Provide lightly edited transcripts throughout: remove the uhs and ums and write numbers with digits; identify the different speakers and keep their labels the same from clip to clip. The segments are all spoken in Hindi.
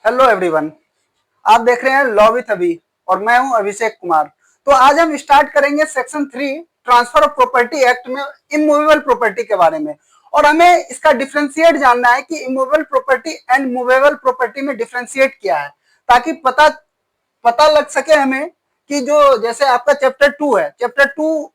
Speaker 1: Hello everyone. आप देख रहे हैं लॉ विथ अभी और मैं हूं अभिषेक कुमार। तो आज हम स्टार्ट करेंगे section 3 transfer of property act में इमूवेबल प्रॉपर्टी के बारे में। और हमें इसका डिफरेंशिएट जानना है कि immovable property and movable property में डिफरेंशिएट क्या है, ताकि पता पता लग सके हमें कि जो जैसे आपका चैप्टर 2 है, चैप्टर 2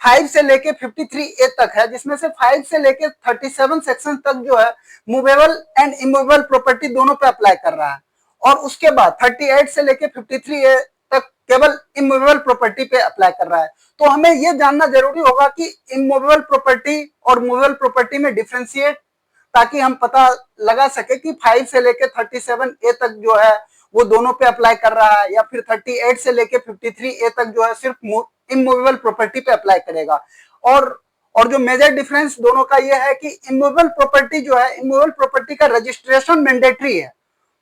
Speaker 1: 5 से लेके 53A तक है, जिसमें से 5 से लेके 37 सेक्शन तक जो है मूवेबल एंड इमूवेबल प्रॉपर्टी दोनों पे अप्लाई कर रहा है। और उसके बाद 38 से लेके 53A तक केवल इमूवेबल प्रॉपर्टी पे अप्लाई कर रहा है। तो हमें यह जानना जरूरी होगा कि इमूवेबल प्रॉपर्टी और मूवेबल प्रॉपर्टी में डिफरेंशिएट, ताकि हम पता लगा सके कि 5 से लेके 37A तक जो है वो दोनों पे अप्लाई कर रहा है, या फिर 38 से लेके 53A तक जो है सिर्फ इमूवेबल प्रॉपर्टी पे अप्लाई करेगा। और और जो मेजर डिफरेंस दोनों का ये है कि इमूवेबल प्रॉपर्टी जो है, इमूवेबल प्रॉपर्टी का रजिस्ट्रेशन मैंडेटरी है।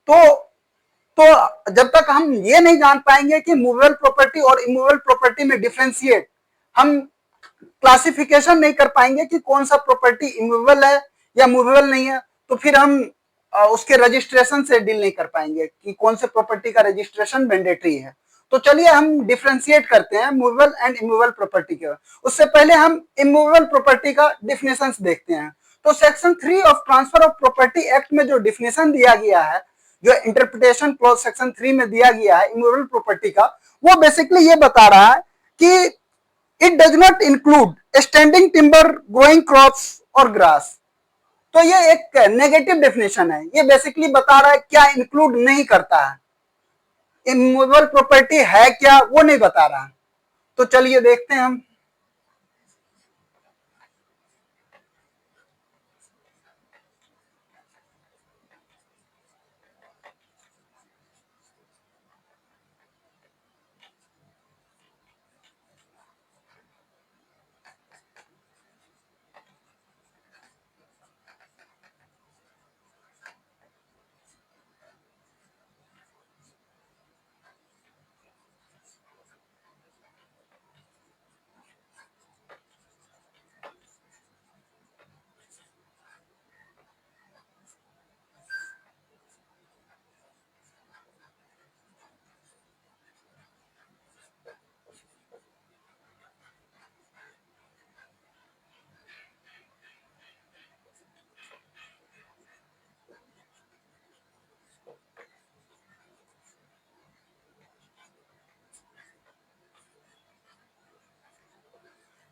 Speaker 1: तो जब तक हम ये नहीं जान पाएंगे कि मूवेबल प्रॉपर्टी और इमूवेबल प्रॉपर्टी में डिफरेंशिएट, हम क्लासिफिकेशन नहीं कर पाएंगे कि कौन सा प्रॉपर्टी इमूवेबल है या मूवेबल नहीं है, तो फिर हम उसके रजिस्ट्रेशन से डील नहीं कर पाएंगे कि कौन से प्रॉपर्टी का रजिस्ट्रेशन मैंडेटरी है। तो चलिए हम डिफरेंशिएट करते हैं मूवेबल एंड इमूवेबल प्रॉपर्टी के। उससे पहले हम इमूवेबल प्रॉपर्टी का डिफिनेशन देखते हैं। तो section 3 of transfer of property act में जो डिफिनेशन दिया गया है, जो इंटरप्रिटेशन क्लॉज सेक्शन 3 में दिया गया है इमूवेबल प्रॉपर्टी का, वो बेसिकली ये बता रहा है कि it does not include standing timber, growing crops और ग्रास। तो ये एक नेगेटिव डेफिनेशन है। ये बेसिकली बता रहा है क्या इंक्लूड नहीं करता है, इमूवेबल प्रॉपर्टी है क्या वो नहीं बता रहा। तो चलिए देखते हैं हम।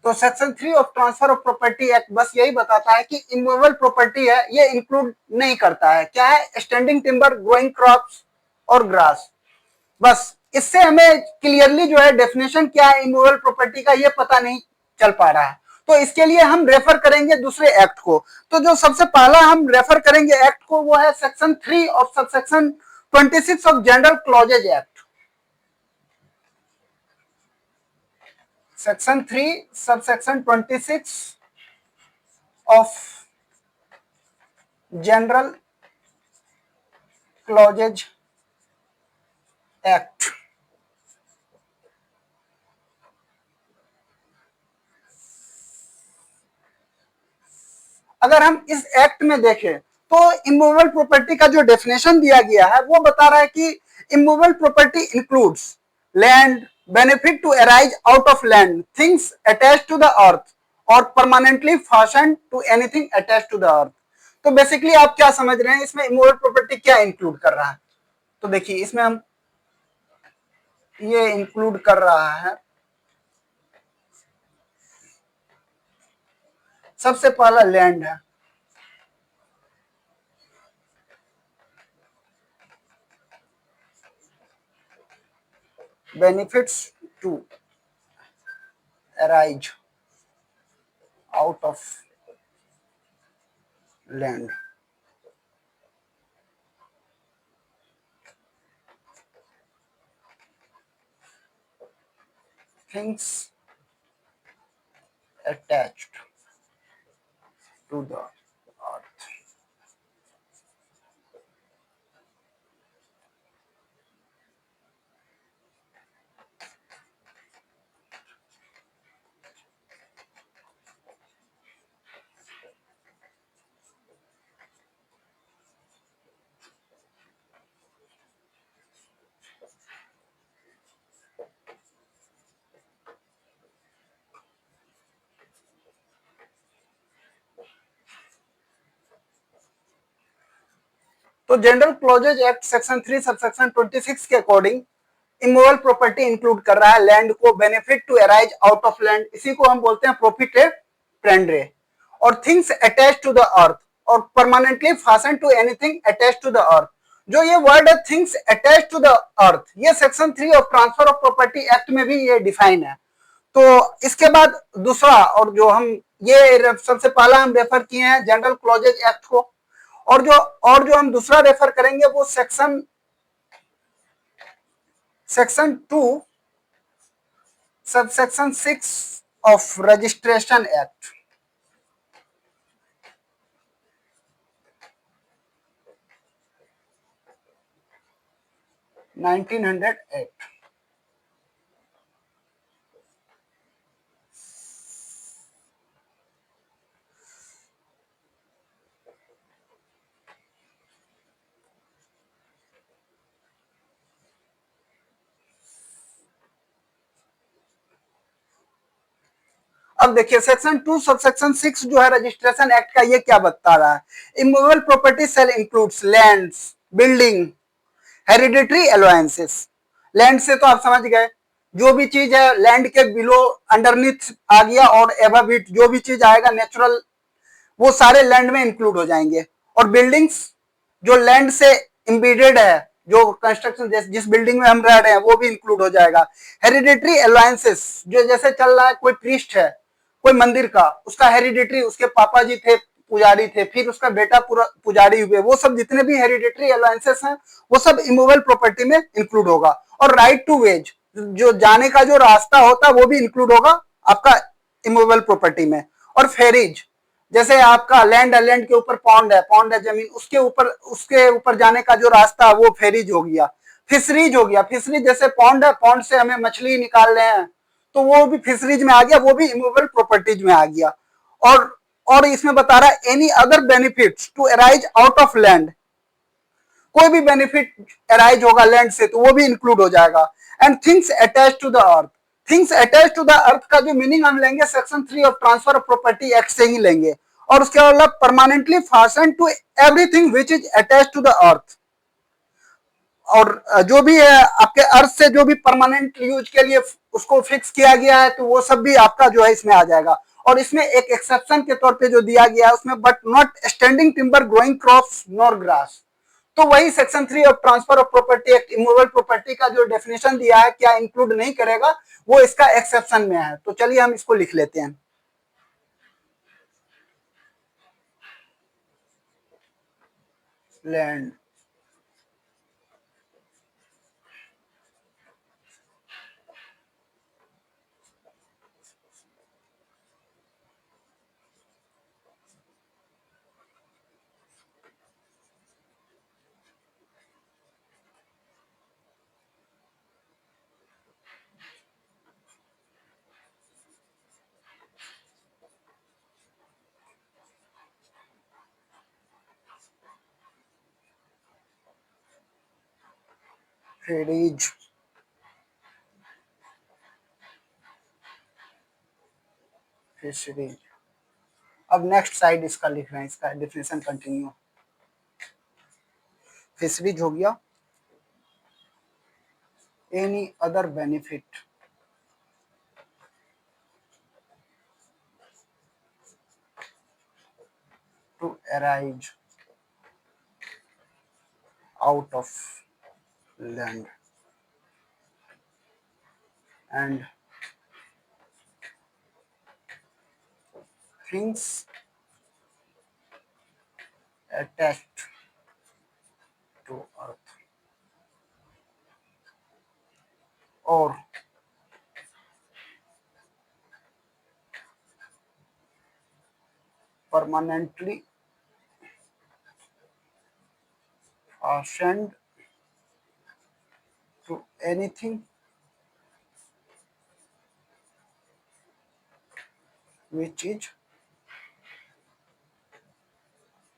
Speaker 1: तो section 3 of transfer of property act बस यही बताता है कि इमूवेबल प्रॉपर्टी है ये इंक्लूड नहीं करता है। क्या है? स्टैंडिंग टिम्बर, ग्रोइंग क्रॉप्स और ग्रास। बस इससे हमें क्लियरली जो है डेफिनेशन क्या है इमूवेबल प्रॉपर्टी का ये पता नहीं चल पा रहा है। तो इसके लिए हम रेफर करेंगे दूसरे एक्ट को। तो जो सबसे पहला हम रेफर करेंगे एक्ट को, वो है section 3 of subsection 26 of general clauses act. Section 3 subsection 26 of general clauses act. अगर हम इस एक्ट में देखें तो इमूवेबल प्रॉपर्टी का जो डेफिनेशन दिया गया है वो बता रहा है कि immovable property includes land, benefit to arise out of land, things attached to the earth और permanently fastened to anything attached to the earth. तो बेसिकली आप क्या समझ रहे हैं इसमें इमूवेबल प्रॉपर्टी क्या इंक्लूड कर रहा है? तो देखिए इसमें हम ये इंक्लूड कर रहा है, सबसे पहला लैंड है। Benefits to arise out of land, things attached to the earth। तो general clauses act section 3 subsection 26 के अकॉर्डिंग इमूवेबल प्रॉपर्टी इंक्लूड कर रहा है लैंड को, benefit to arise out of land, इसी को हम बोलते हैं प्रॉफिट ए प्रेंड्रे, और things attach to the earth, और permanently fasten to anything attach to the earth. जो ये वर्ड है things attach to the earth, ये section 3 of transfer of property act में भी ये डिफाइन है। तो इसके बाद दूसरा, और जो हम ये सबसे पहला हम रेफर किए हैं जनरल क्लॉजेज एक्ट को, और जो हम दूसरा रेफर करेंगे वो section 2 subsection 6 of registration act. Nineteen 1908। अब देखिए सेक्शन 2 सबसेक्शन 6 जो है रजिस्ट्रेशन एक्ट का, ये क्या बता रहा है? Immovable property shall includes lands, building, hereditary allowances. Land से तो आप समझ गए, जो भी चीज है लैंड के बिलो अंडरनीथ आ गया, और एबव इट जो भी चीज आएगा नेचुरल, वो सारे लैंड में इंक्लूड हो जाएंगे। और बिल्डिंग्स जो लैंड से इम्बेडेड है, जो कंस्ट्रक्शन जिस बिल्डिंग में हम रह रहे हैं वो भी इंक्लूड हो जाएगा। हेरिडिटरी अलाउंसेस, जो जैसे चल रहा है, कोई प्रीस्ट है कोई मंदिर का, उसका हेरिडिटरी, उसके पापा जी थे पुजारी थे, फिर उसका बेटा पूरा पुजारी हुए, वो सब जितने भी हेरिडिटरी अलाउंसेस हैं वो सब इमूवेबल प्रॉपर्टी में इंक्लूड होगा। और राइट टू वेज, जो जाने का जो रास्ता होता है वो भी इंक्लूड होगा आपका इमूवेबल प्रॉपर्टी में। और फेरीज, जैसे आपका लैंड है, लैंड के ऊपर पॉन्ड है जमीन, उसके ऊपर जाने का जो रास्ता है वो फेरीज हो गया। फिशरीज हो गया, फिशरीज जैसे पॉन्ड है, पॉन्ड से हमें मछली निकाल रहे हैं तो वो भी फिशरीज में आ गया, वो भी इमूवेबल प्रॉपर्टीज में आ गया। और और इसमें बता रहा है any other benefits to arise out of land, कोई भी बेनिफिट अराइज होगा लैंड से तो वो भी इंक्लूड हो जाएगा। And things attach to the earth, things attach to the earth का जो मीनिंग हम लेंगे section 3 of transfer of property act से ही लेंगे। और उसके अलावा permanently fasten to everything which is attach to the earth, और जो भी है आपके अर्थ से जो भी परमानेंट यूज के लिए उसको फिक्स किया गया है तो वो सब भी आपका जो है इसमें आ जाएगा। और इसमें एक एक्सेप्शन के तौर पे जो दिया गया है उसमें, but not standing timber, growing crops nor grass. तो वही section 3 of transfer of property act immovable property का जो डेफिनेशन दिया है क्या इंक्लूड नहीं करेगा, वो इसका एक्सेप्शन में है। तो चलिए हम इसको लिख लेते हैं। Land, fisheries, fisheries. अब नेक्स्ट साइड इसका लिख रहे हैं, इसका डेफिनेशन कंटिन्यू। फिशरीज हो गया, any other benefit to arise out of land and things attached to earth, or permanently fastened to anything which is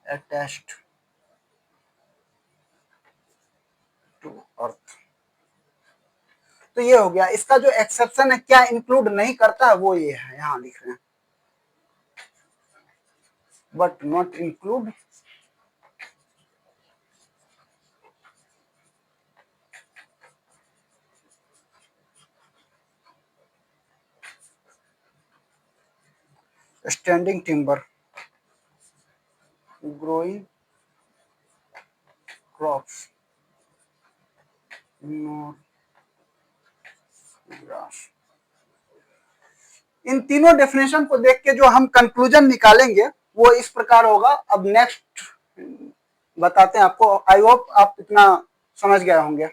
Speaker 1: attached to earth। तो ये हो गया, इसका जो एक्सेप्शन है क्या इंक्लूड नहीं करता है वो ये है, यहां लिख रहे हैं, but not include standing timber, growing crops, not grass. इन तीनों डेफिनेशन को देख के जो हम कंक्लूजन निकालेंगे वो इस प्रकार होगा। अब नेक्स्ट बताते हैं आपको। आई होप आप इतना समझ गए होंगे।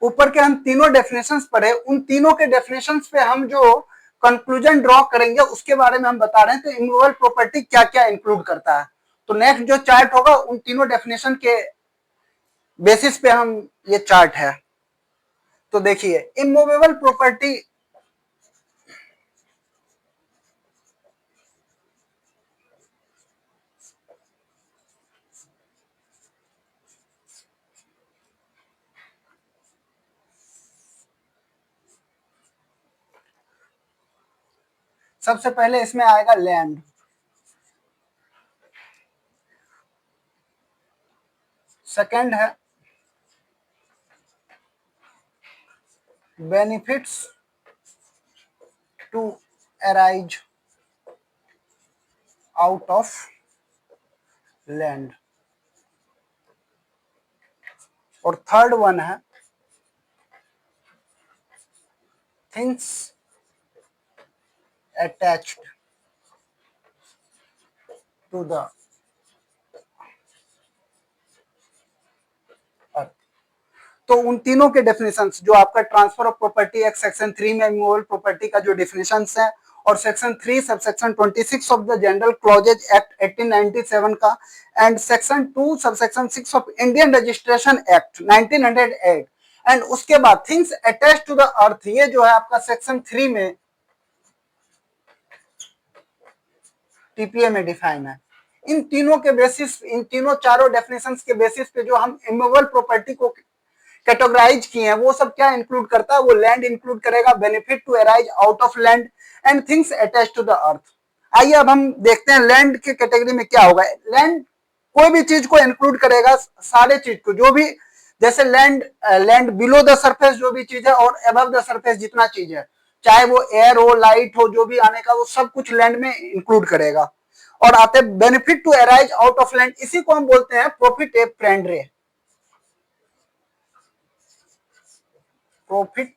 Speaker 1: ऊपर के हम तीनों डेफिनेशंस पढ़े, उन तीनों के डेफिनेशंस पे हम जो कंक्लूजन ड्रॉ करेंगे उसके बारे में हम बता रहे हैं। तो इमूवेबल प्रॉपर्टी क्या क्या इंक्लूड करता है। तो नेक्स्ट जो चार्ट होगा उन तीनों डेफिनेशन के बेसिस पे हम ये चार्ट है। तो देखिए इमूवेबल प्रॉपर्टी सबसे पहले इसमें आएगा लैंड, सेकंड है benefits to arise out of land, और थर्ड वन है things attached to the earth. तो उन तीनों के डेफिनेशंस जो आपका transfer of property act section 3 में इमूवेबल प्रॉपर्टी का जो डेफिनेशंस है, और section 3 subsection 26 of the general clauses act 1897 का, and section 2 subsection 6 of Indian registration act 1908, and उसके बाद things attach to the earth, ये जो है आपका सेक्शन 3 में टीपीए में डिफाइन है। इन तीनों के बेसिस, इन तीनों चारों डेफिनेशंस के बेसिस पे जो हम इमूवेबल प्रॉपर्टी को कैटेगराइज किए हैं वो सब क्या इंक्लूड करता है, वो लैंड इंक्लूड करेगा, benefit to arise out of land, and things attach to the earth. आइए अब हम देखते हैं लैंड के कैटेगरी में क्या होगा। लैंड कोई भी चीज को इंक्लूड करेगा, सारे चीज को, जो भी, जैसे land, land below the surface जो भी चीज है, और अबव द सरफेस जितना चीज है, चाहे वो एयर हो, लाइट हो, जो भी आने का, वो सब कुछ लैंड में इंक्लूड करेगा। और आते benefit to arise out of land, इसी को हम बोलते हैं profit a prendre, profit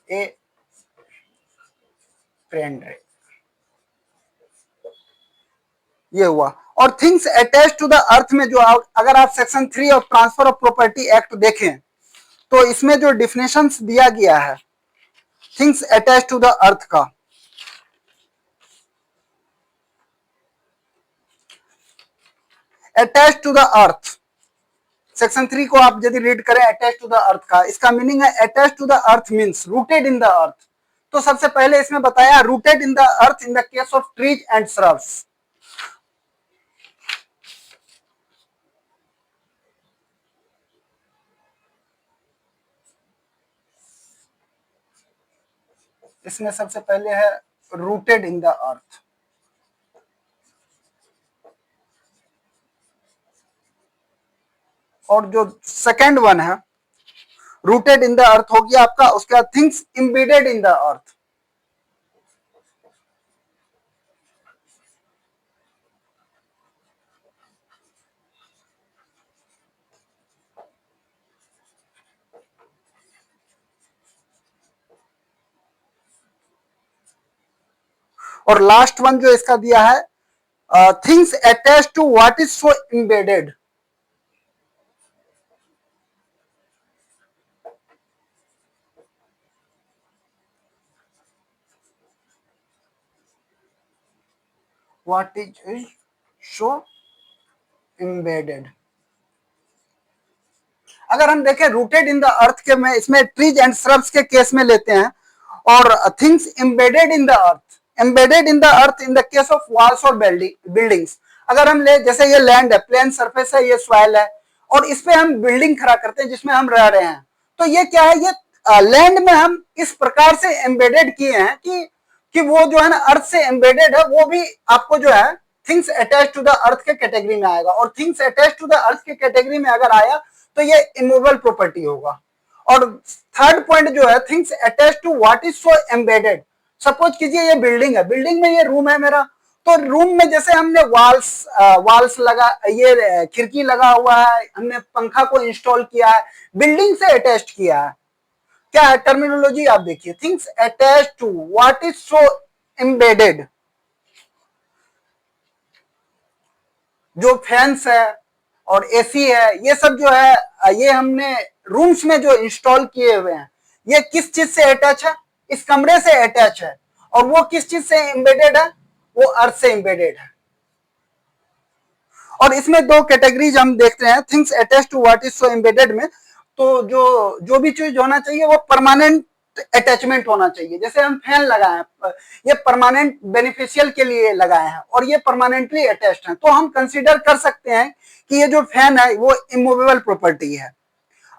Speaker 1: a prendre, ये हुआ। और things attach to the earth में जो अगर आप section 3 of transfer of property act देखें तो इसमें जो डिफिनेशंस दिया गया है things attach to the earth का, attach to the earth, section 3 को आप यदि रीड करें अटैच टू द अर्थ का, इसका मीनिंग है attach to the earth means rooted in the earth. तो सबसे पहले इसमें बताया rooted in the earth in the case of trees and shrubs. इसमें सबसे पहले है रूटेड इन द अर्थ, और जो सेकंड वन है रूटेड इन द अर्थ हो गया आपका। उसके बाद things embedded in the earth, और लास्ट वन जो इसका दिया है, things attach to what is so embedded. What is so embedded. अगर हम देखें रूटेड इन द अर्थ के में इसमें ट्रीज एंड श्रब्स के केस में लेते हैं, और things embedded in the earth, embedded in the earth in the case of walls और बिल्डिंग्स। अगर हम ले, जैसे ये लैंड है, प्लेन सरफेस है, ये सॉइल है, और इस पे हम बिल्डिंग खड़ा करते हैं जिसमें हम रह रहे हैं, तो ये क्या है, ये लैंड में हम इस प्रकार से एम्बेडेड किए हैं कि वो जो है ना अर्थ से एम्बेडेड है, वो भी आपको जो है things attach to the earth के कैटेगरी में आएगा। और things attach to the earth के कैटेगरी में अगर आया तो ये इमूवेबल प्रॉपर्टी होगा। और थर्ड पॉइंट जो है things attach to what is so embedded. Suppose कीजिए ये बिल्डिंग है, बिल्डिंग में ये रूम है मेरा, तो रूम में जैसे हमने वाल्स लगा, ये खिड़की लगा हुआ है, हमने पंखा को इंस्टॉल किया है, बिल्डिंग से अटैच किया है। क्या है टर्मिनोलॉजी आप देखिए, things attach to what is so embedded. जो फैंस है और एसी है, ये सब जो है, ये हमने रूम्स में जो इंस्टॉल किए हुए हैं, ये किस चीज से अटैच है, इस कमरे से अटैच है। और वो किस चीज से एम्बेडेड है, वो अर्थ से एम्बेडेड है। और इसमें दो कैटेगरीज हम देखते हैं things attach to what is so embedded में। तो जो भी चीज होना चाहिए वो परमानेंट अटैचमेंट होना चाहिए। जैसे हम फैन लगाए हैं, ये परमानेंट बेनिफिशियल के लिए लगाए हैं और ये परमानेंटली अटैच्ड हैं, तो हम कंसीडर कर सकते हैं कि ये जो फैन है वो इमूवेबल प्रॉपर्टी है।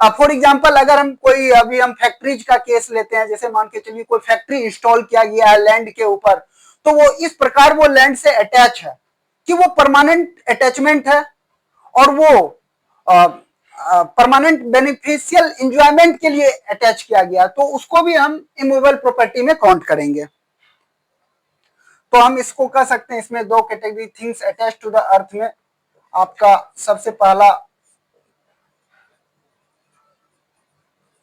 Speaker 1: फॉर एग्जाम्पल अगर हम कोई, अभी हम फैक्ट्रीज का केस लेते हैं, जैसे मान के चलिए कोई फैक्ट्री इंस्टॉल किया गया है लैंड के ऊपर, तो वो इस प्रकार वो लैंड से अटैच है कि वो परमानेंट अटैचमेंट है, और वो परमानेंट बेनिफिशियल इंजॉयमेंट के लिए अटैच किया गया, तो उसको भी हम इमूवेबल प्रॉपर्टी में काउंट करेंगे। तो हम इसको कह सकते हैं, इसमें दो category things attach to the earth में आपका सबसे पहला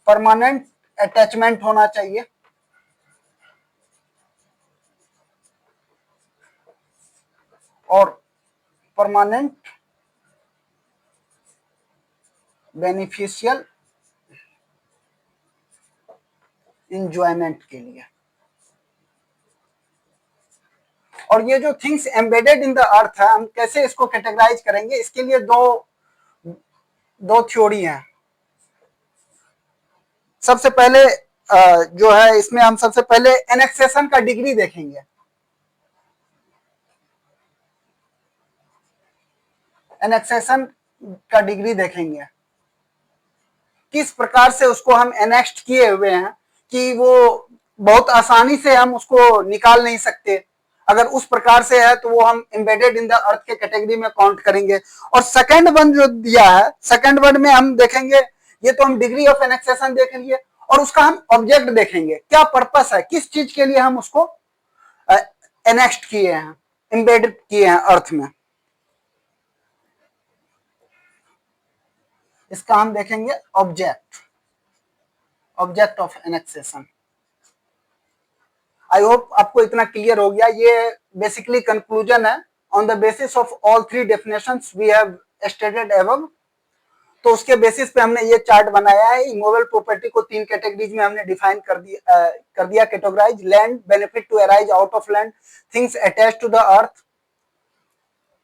Speaker 1: परमानेंट अटैचमेंट होना चाहिए, और परमानेंट बेनिफिशियल इंजॉयमेंट के लिए। और ये जो थिंग्स एम्बेडेड इन द अर्थ है, हम कैसे इसको कैटेगराइज करेंगे, इसके लिए दो थ्योरी हैं। सबसे पहले जो है इसमें हम सबसे पहले एनेक्सेशन का डिग्री देखेंगे। एनेक्सेशन का डिग्री देखेंगे, किस प्रकार से उसको हम एनेक्स्ट किए हुए हैं कि वो बहुत आसानी से हम उसको निकाल नहीं सकते। अगर उस प्रकार से है तो वो हम एम्बेडेड इन द अर्थ के कैटेगरी में काउंट करेंगे। और सेकंड वन जो दिया है, सेकंड वन में हम देखेंगे, ये तो हम डिग्री ऑफ एनेक्सेशन देख लिए, और उसका हम ऑब्जेक्ट देखेंगे, क्या पर्पस है, किस चीज के लिए हम उसको एनेक्स्ट किए हैं, एम्बेडेड किए हैं अर्थ में। इसका हम देखेंगे object of annexation. I hope आपको इतना क्लियर हो गया। ये बेसिकली कंक्लूजन है on the basis of all three definitions we have stated above. तो उसके बेसिस पे हमने ये चार्ट बनाया है। इमूवेबल प्रॉपर्टी को तीन कैटेगरीज में हमने डिफाइन कर दिया categorise, land, benefit to arise out of land, things attach to the earth.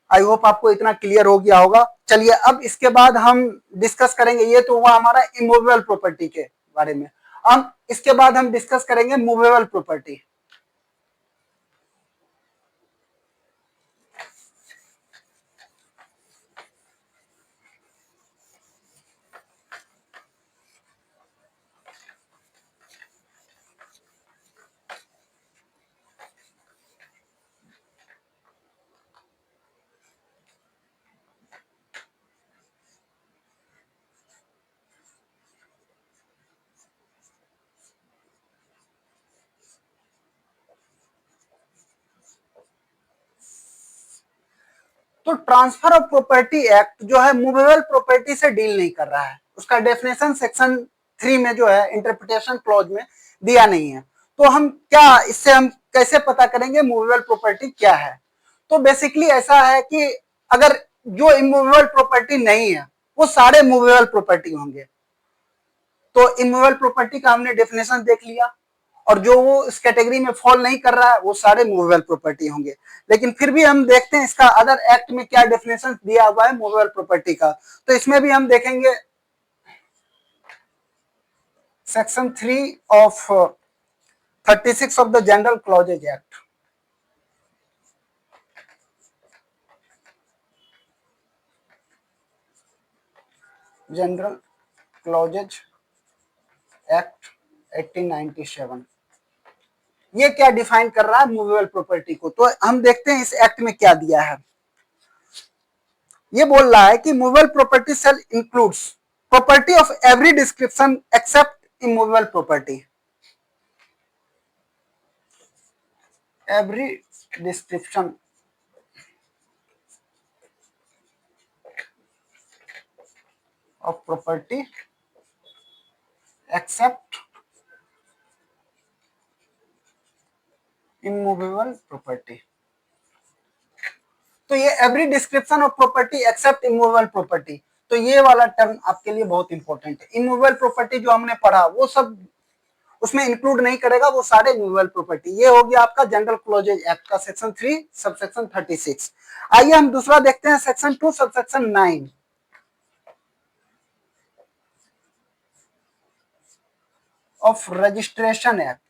Speaker 1: I hope आपको इतना क्लियर हो गया होगा। चलिए अब इसके बाद हम डिस्कस करेंगे, ये तो हुआ हमारा इमूवेबल प्रॉपर्टी के बारे में। अब इसके बाद हम डिस्कस करेंगे मूवेबल प्रॉपर्टी। तो ट्रांसफर ऑफ प्रॉपर्टी एक्ट जो है मूवेबल प्रॉपर्टी से डील नहीं कर रहा है। उसका डेफिनेशन सेक्शन 3 में जो है इंटरप्रिटेशन क्लॉज में दिया नहीं है। तो हम क्या इससे हम कैसे पता करेंगे मूवेबल प्रॉपर्टी क्या है? तो बेसिकली ऐसा है कि अगर जो इमूवेबल प्रॉपर्टी नहीं है वो सारे मूवेबल प्रॉपर्टी होंगे। तो इमूवेबल प्रॉपर्टी का हमने डेफिनेशन देख लिया, और जो वो इस कैटेगरी में फॉल नहीं कर रहा है वो सारे मूवेबल प्रॉपर्टी होंगे। लेकिन फिर भी हम देखते हैं इसका अदर एक्ट में क्या डेफिनेशन दिया हुआ है मूवेबल प्रॉपर्टी का। तो इसमें भी हम देखेंगे section 3 of 36 of the general clauses act. General clauses act 1897 ये क्या डिफाइन कर रहा है मूवेबल प्रॉपर्टी को? तो हम देखते हैं इस एक्ट में क्या दिया है। ये बोल रहा है कि movable property shall includes property of every description except immovable property. Every description of property except immovable property. तो ये every description of property except immovable property, तो ये वाला टर्म आपके लिए बहुत इंपॉर्टेंट है। इमूवेबल प्रॉपर्टी जो हमने पढ़ा वो सब उसमें इंक्लूड नहीं करेगा, वो सारे मूवेबल प्रॉपर्टी। ये हो गया आपका जनरल क्लॉजेज एक्ट का सेक्शन 3 सबसेक्शन 36। आइए हम दूसरा देखते हैं section 2 subsection 9 of registration act.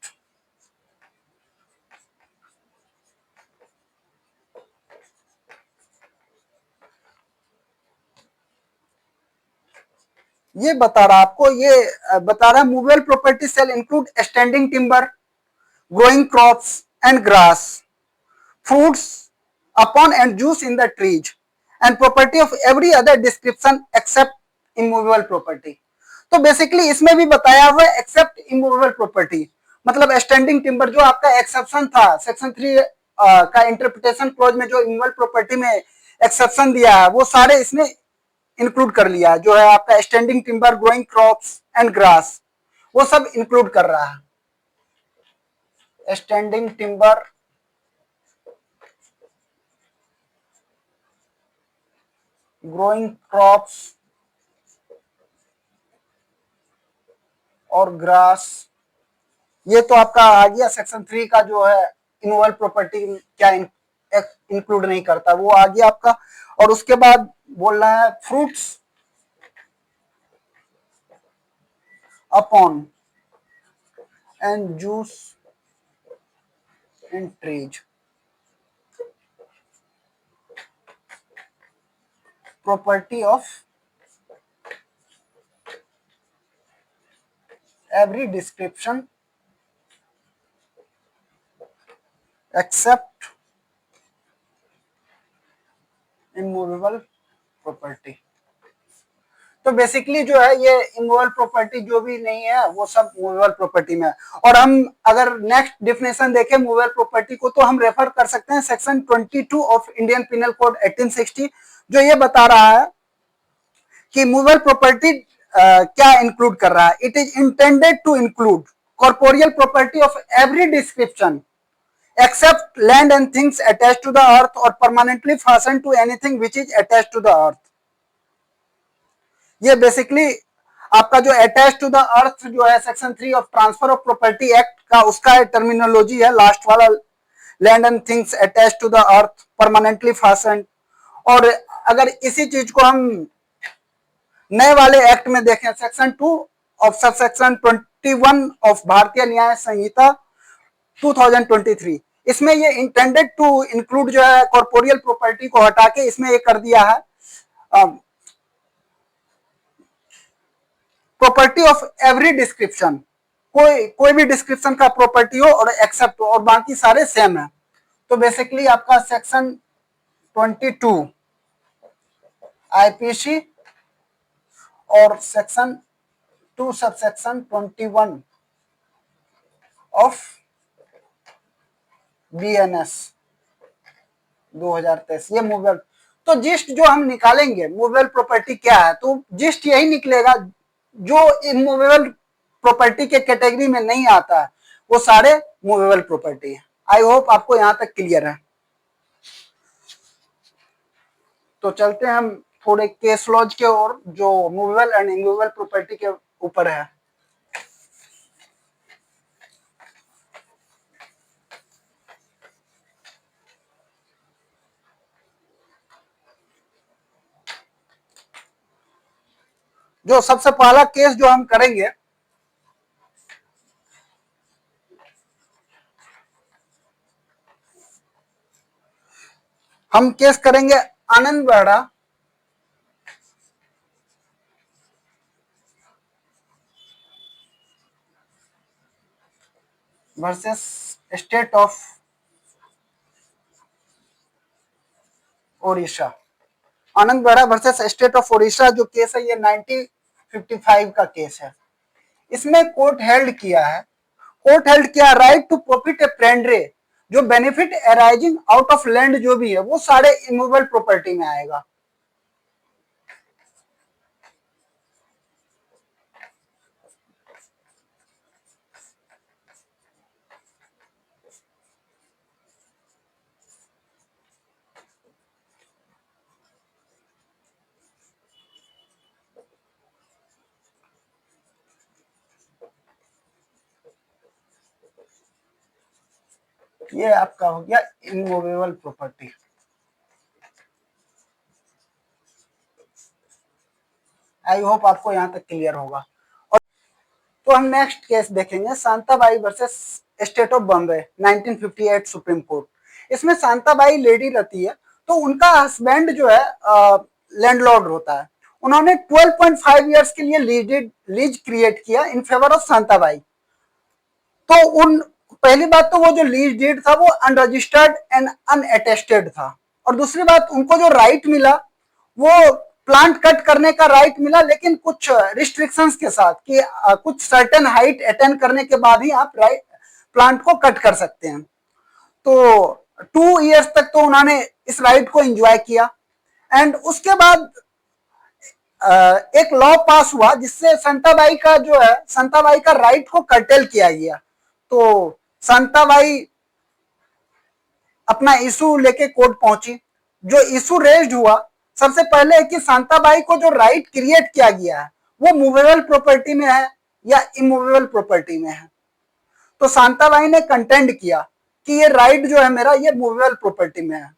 Speaker 1: ये बता रहा आपको, ये बता रहा movable property shall include standing timber, growing crops and grass, fruits upon and juice in the trees, and property of every other description except immovable property। तो बेसिकली इसमें भी बताया हुआ है एक्सेप्ट इमूवेबल प्रॉपर्टी, मतलब स्टैंडिंग टिम्बर जो आपका एक्सेप्शन था सेक्शन 3 का इंटरप्रिटेशन क्लॉज में, जो इमूवेबल प्रॉपर्टी में एक्सेप्शन दिया है वो सारे इसने इंक्लूड कर लिया, जो है आपका standing timber, growing crops and grass, वो सब इंक्लूड कर रहा है। स्टैंडिंग टिम्बर, ग्रोइंग क्रॉप्स और ग्रास, ये तो आपका आ गया सेक्शन 3 का, जो है इमूवेबल प्रॉपर्टी क्या इंक्लूड नहीं करता, वो आ गया आपका। और उसके बाद बोल रहा है fruits upon and juice in trees, property of every description except immovable property। तो बेसिकली जो है ये इमूवेबल प्रॉपर्टी जो भी नहीं है वो सब मूवेबल प्रॉपर्टी में है। और हम अगर नेक्स्ट डेफिनेशन देखें मूवेबल प्रॉपर्टी को, तो हम रेफर कर सकते हैं section 22 of Indian penal code 1860, जो ये बता रहा है कि मूवेबल प्रॉपर्टी क्या इंक्लूड कर रहा है। It is intended to include corporeal property of every description except land and things attached to the earth और permanently fastened to anything which is attached to the earth. ये बेसिकली आपका जो अटैच टू द अर्थ जो है section 3 of transfer of property act का, उसका टर्मिनोलॉजी है लास्ट वाला, land and things attach to the earth, permanently fasten. और अगर इसी चीज को हम नए वाले एक्ट में देखें सेक्शन 2 ऑफ सबसेक्शन 21 ऑफ भारतीय न्याय संहिता 2023, इसमें ये इंटेंडेड टू इंक्लूड जो है कॉर्पोरियल प्रॉपर्टी को हटा के इसमें ये कर दिया है प्रॉपर्टी ऑफ एवरी डिस्क्रिप्शन, कोई भी डिस्क्रिप्शन का प्रॉपर्टी हो और एक्सेप्ट हो, और बाकी सारे सेम है। तो बेसिकली आपका सेक्शन 22 आईपीसी और सेक्शन 2 सबसेक्शन 21 ऑफ बीएनएस 2023 ये मूवेबल। तो जिस्ट जो हम निकालेंगे मूवेबल प्रॉपर्टी क्या है, तो जिस्ट यही निकलेगा, जो इमूवेबल प्रॉपर्टी के कैटेगरी में नहीं आता है वो सारे मूवेबल प्रॉपर्टी है। आई होप आपको यहां तक क्लियर है। तो चलते हैं हम थोड़े केस लॉज के और जो मूवेबल एंड इमूवेबल प्रॉपर्टी के ऊपर है। जो सबसे पहला केस जो हम करेंगे, हम केस करेंगे Anand Behera versus state of Odisha. Anand Behera versus state of Odisha जो केस है ये 1955 का केस है। इसमें कोर्ट हेल्ड किया right to profit a prendre, जो benefit arising out of land जो भी है वो सारे इमूवेबल प्रॉपर्टी में आएगा। ये आपका हो गया इमूवेबल प्रॉपर्टी। आई होप आपको यहां तक क्लियर होगा। और तो हम नेक्स्ट केस देखेंगे Shantabai versus state of Bombay 1958 supreme court. इसमें शांताबाई लेडी रहती है, तो उनका हस्बैंड जो है लैंडलॉर्ड होता है। उन्होंने 12.5 इयर्स के लिए लीज क्रिएट किया इन फेवर ऑफ शांताबाई। तो उन पहली बात तो वो जो लीज डीड था वो अनरजिस्टर्ड एंड अनअटेस्टेड था, और दूसरी बात उनको जो राइट मिला वो प्लांट कट करने का राइट मिला, लेकिन कुछ रिस्ट्रिक्शंस के साथ कि कुछ सर्टेन हाइट अटेन करने के बाद ही आप राइट प्लांट को कट कर सकते हैं। तो 2 इयर्स तक तो उन्होंने इस राइट को एंजॉय किया, एंड उसके बाद एक लॉ पास हुआ जिससे संताबाई का जो है संताबाई का राइट को कर्टेल किया गया। तो संताबाई अपना इशू लेके कोर्ट पहुंची। जो इशू रेज्ड हुआ सबसे पहले कि शांताबाई को जो राइट क्रिएट किया गया है वो मूवेबल प्रॉपर्टी में है या इमूवेबल प्रॉपर्टी में है। तो शांताबाई ने कंटेंड किया कि ये राइट जो है मेरा ये मूवेबल प्रॉपर्टी में है।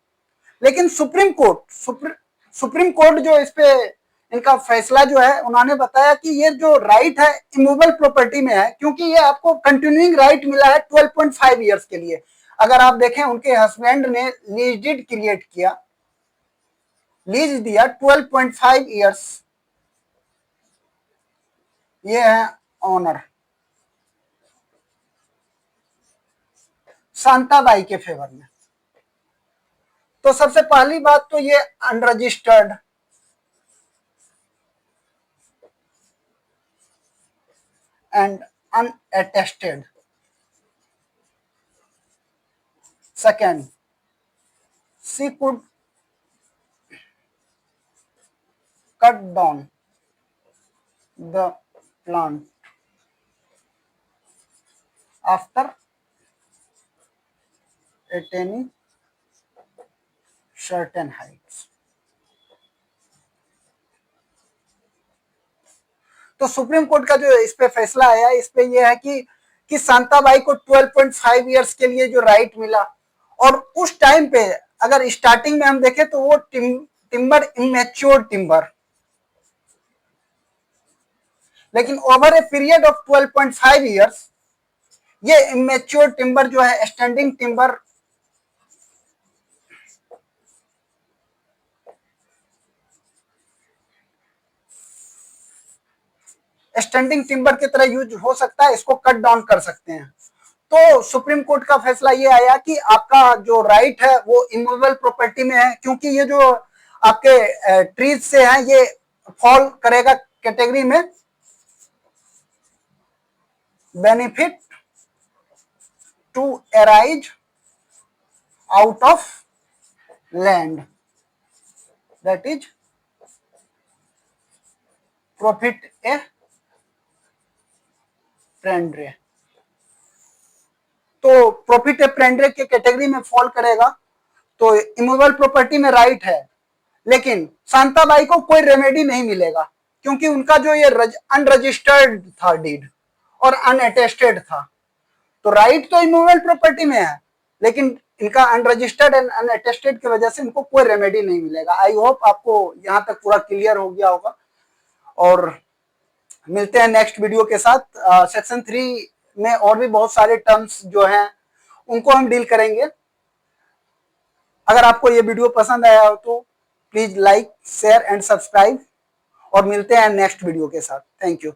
Speaker 1: लेकिन सुप्रीम कोर्ट जो इस पे इनका फैसला जो है उन्होंने बताया कि ये जो राइट है इमूवेबल प्रॉपर्टी में है, क्योंकि ये आपको कंटिन्यूइंग राइट मिला है 12.5 इयर्स के लिए। अगर आप देखें उनके हस्बैंड ने लीज डीड क्रिएट किया, लीज दिया 12.5 इयर्स, ये है ऑनर शांताबाई के फेवर में। तो सबसे पहली बात तो ये unregistered and unattested. Second, she could cut down the plant after attaining certain heights. तो सुप्रीम कोर्ट का जो इस पे फैसला आया इस पे ये है कि शांताबाई को 12.5 इयर्स के लिए जो राइट मिला, और उस टाइम पे अगर स्टार्टिंग में हम देखें तो वो टिम्बर इमेच्योर टिम्बर, लेकिन over a period of 12.5 years ये इमेच्योर टिम्बर जो है स्टैंडिंग टिम्बर स्टैंडिंग टिम्बर की तरह यूज हो सकता है, इसको कट डाउन कर सकते हैं। तो सुप्रीम कोर्ट का फैसला ये आया कि आपका जो राइट है वो इमूवेबल प्रॉपर्टी में है, क्योंकि ये जो आपके ट्रीज से हैं ये फॉल करेगा कैटेगरी में benefit to arise out of land, that is profit a prendre. तो प्रॉफिट अप्रेंडर के कैटेगरी में फॉल करेगा। तो इमूवेबल प्रॉपर्टी में राइट है, लेकिन शांताबाई को कोई रेमेडी नहीं मिलेगा, क्योंकि उनका जो ये अनरजिस्टर्ड था डीड और अनअटेस्टेड था। तो राइट तो इमूवेबल प्रॉपर्टी में है, लेकिन इनका अनरजिस्टर्ड एंड अनअटेस्टेड की वजह से इनको कोई रेमेडी नहीं मिलेगा। आई होप आपको यहां तक पूरा क्लियर हो गया होगा, और मिलते हैं नेक्स्ट वीडियो के साथ। सेक्शन 3 में और भी बहुत सारे टर्म्स जो हैं उनको हम डील करेंगे। अगर आपको ये वीडियो पसंद आया हो तो please like, share and subscribe, और मिलते हैं नेक्स्ट वीडियो के साथ। Thank you.